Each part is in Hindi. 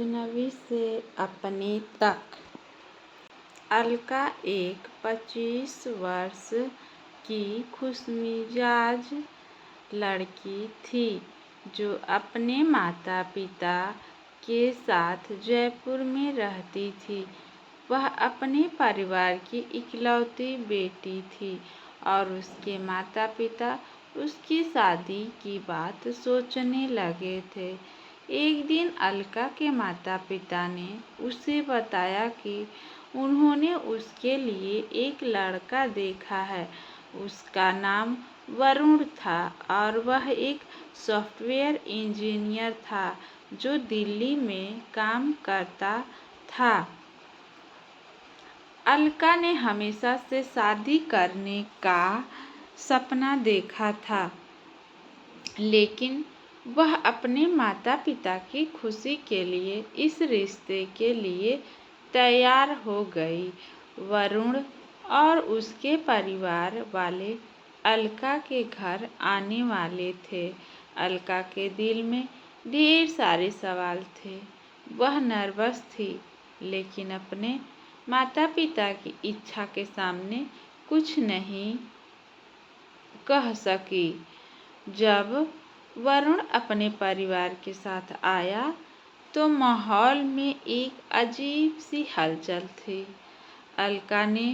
अजनबी से अपने तक। अलका एक 25 वर्ष की खुशमिजाज लड़की थी जो अपने माता पिता के साथ जयपुर में रहती थी। वह अपने परिवार की इकलौती बेटी थी और उसके माता पिता उसकी शादी की बात सोचने लगे थे। एक दिन अलका के माता पिता ने उसे बताया कि उन्होंने उसके लिए एक लड़का देखा है। उसका नाम वरुण था और वह एक सॉफ्टवेयर इंजीनियर था जो दिल्ली में काम करता था। अलका ने हमेशा से शादी करने का सपना देखा था, लेकिन वह अपने माता पिता की खुशी के लिए इस रिश्ते के लिए तैयार हो गई। वरुण और उसके परिवार वाले अलका के घर आने वाले थे। अलका के दिल में ढेर सारे सवाल थे। वह नर्वस थी, लेकिन अपने माता पिता की इच्छा के सामने कुछ नहीं कह सकी। जब वरुण अपने परिवार के साथ आया तो माहौल में एक अजीब सी हलचल थी। अलका ने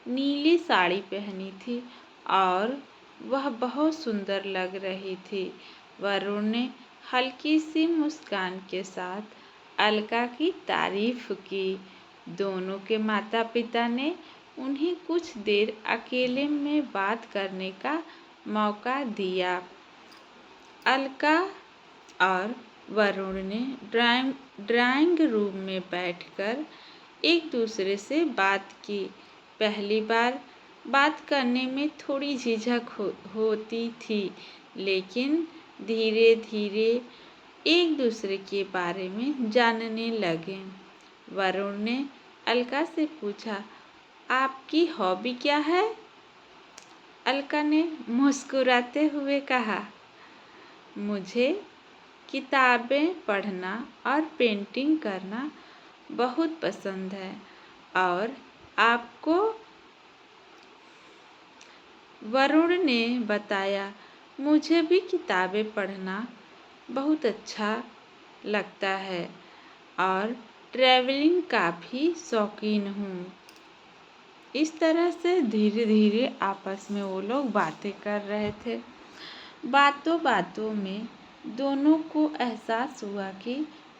नीली साड़ी पहनी थी और वह बहुत सुंदर लग रही थी। वरुण ने हल्की सी मुस्कान के साथ अलका की तारीफ की। दोनों के माता पिता ने उन्हें कुछ देर अकेले में बात करने का मौका दिया। अलका और वरुण ने ड्राइंग रूम में बैठकर एक दूसरे से बात की। पहली बार बात करने में थोड़ी झिझक होती थी, लेकिन धीरे धीरे एक दूसरे के बारे में जानने लगे। वरुण ने अलका से पूछा, आपकी हॉबी क्या है? अलका ने मुस्कुराते हुए कहा, मुझे किताबें पढ़ना और पेंटिंग करना बहुत पसंद है। और आपको? वरुण ने बताया, मुझे भी किताबें पढ़ना बहुत अच्छा लगता है और ट्रैवलिंग का भी शौकीन हूँ। इस तरह से धीरे धीरे आपस में वो लोग बातें कर रहे थे। बातों बातों में दोनों को एहसास हुआ कि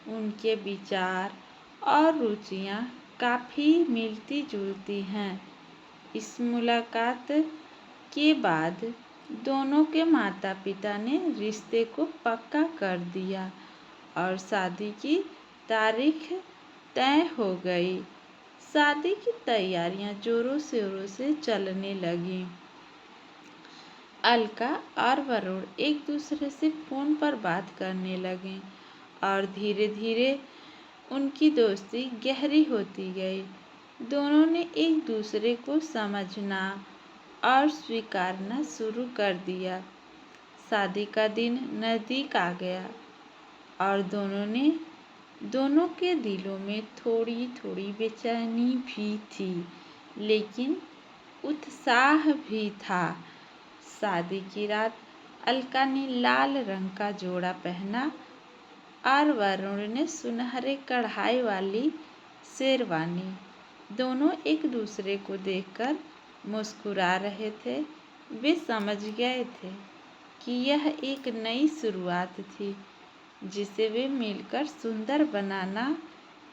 उनके विचार और रुचियाँ काफ़ी मिलती जुलती हैं। इस मुलाकात के बाद दोनों के माता पिता ने रिश्ते को पक्का कर दिया और शादी की तारीख तय हो गई। शादी की तैयारियां जोरों शोरों से चलने लगीं। अलका और वरुण एक दूसरे से फोन पर बात करने लगे और धीरे धीरे उनकी दोस्ती गहरी होती गई। दोनों ने एक दूसरे को समझना और स्वीकारना शुरू कर दिया। शादी का दिन नज़दीक आ गया और दोनों के दिलों में थोड़ी थोड़ी बेचैनी भी थी, लेकिन उत्साह भी था। शादी की रात अलका ने लाल रंग का जोड़ा पहना और वरुण ने सुनहरे कढ़ाई वाली शेरवानी। दोनों एक दूसरे को देखकर मुस्कुरा रहे थे। वे समझ गए थे कि यह एक नई शुरुआत थी जिसे वे मिलकर सुंदर बनाना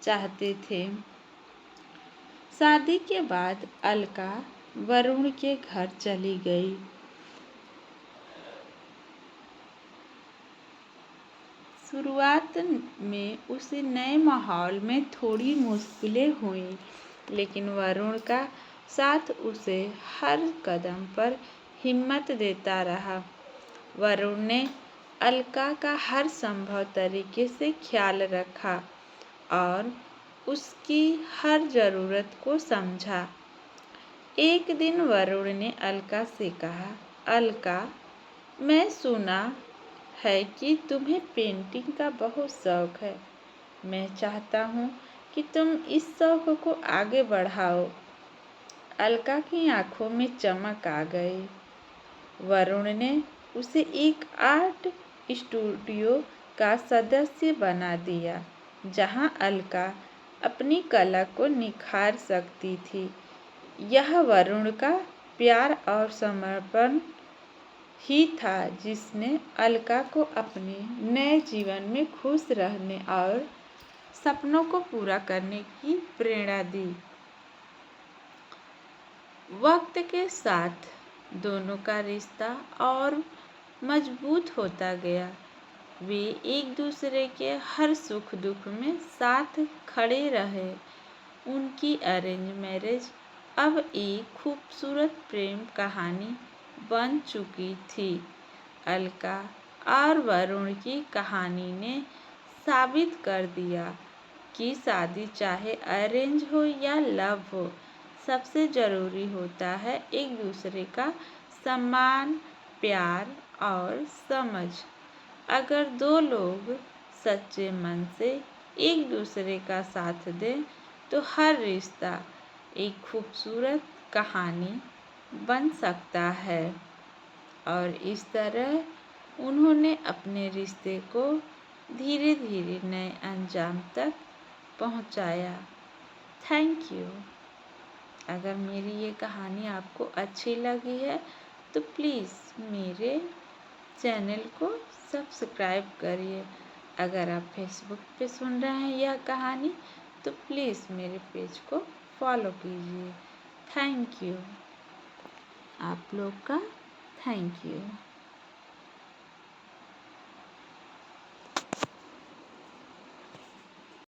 चाहते थे। शादी के बाद अलका वरुण के घर चली गई। शुरुआत में उसे नए माहौल में थोड़ी मुश्किलें हुईं, लेकिन वरुण का साथ उसे हर कदम पर हिम्मत देता रहा। वरुण ने अलका का हर संभव तरीके से ख्याल रखा और उसकी हर ज़रूरत को समझा। एक दिन वरुण ने अलका से कहा, अलका, मैं सुना है कि तुम्हें पेंटिंग का बहुत शौक है। मैं चाहता हूँ कि तुम इस शौक को आगे बढ़ाओ। अलका की आंखों में चमक आ गई। वरुण ने उसे एक आर्ट स्टूडियो का सदस्य बना दिया, जहां अलका अपनी कला को निखार सकती थी। यह वरुण का प्यार और समर्पण ही था जिसने अलका को अपने नए जीवन में खुश रहने और सपनों को पूरा करने की प्रेरणा दी। वक्त के साथ दोनों का रिश्ता और मजबूत होता गया। वे एक दूसरे के हर सुख दुख में साथ खड़े रहे। उनकी अरेंज मैरिज अब एक खूबसूरत प्रेम कहानी बन चुकी थी। अलका और वरुण की कहानी ने साबित कर दिया कि शादी चाहे अरेंज हो या लव हो, सबसे ज़रूरी होता है एक दूसरे का सम्मान, प्यार और समझ। अगर दो लोग सच्चे मन से एक दूसरे का साथ दें तो हर रिश्ता एक खूबसूरत कहानी बन सकता है। और इस तरह उन्होंने अपने रिश्ते को धीरे धीरे नए अंजाम तक पहुंचाया। Thank you. अगर मेरी ये कहानी आपको अच्छी लगी है तो प्लीज़ मेरे चैनल को सब्सक्राइब करिए। अगर आप फेसबुक पे सुन रहे हैं यह कहानी तो प्लीज़ मेरे पेज को फॉलो कीजिए। Thank you. आप लोग का थैंक यू।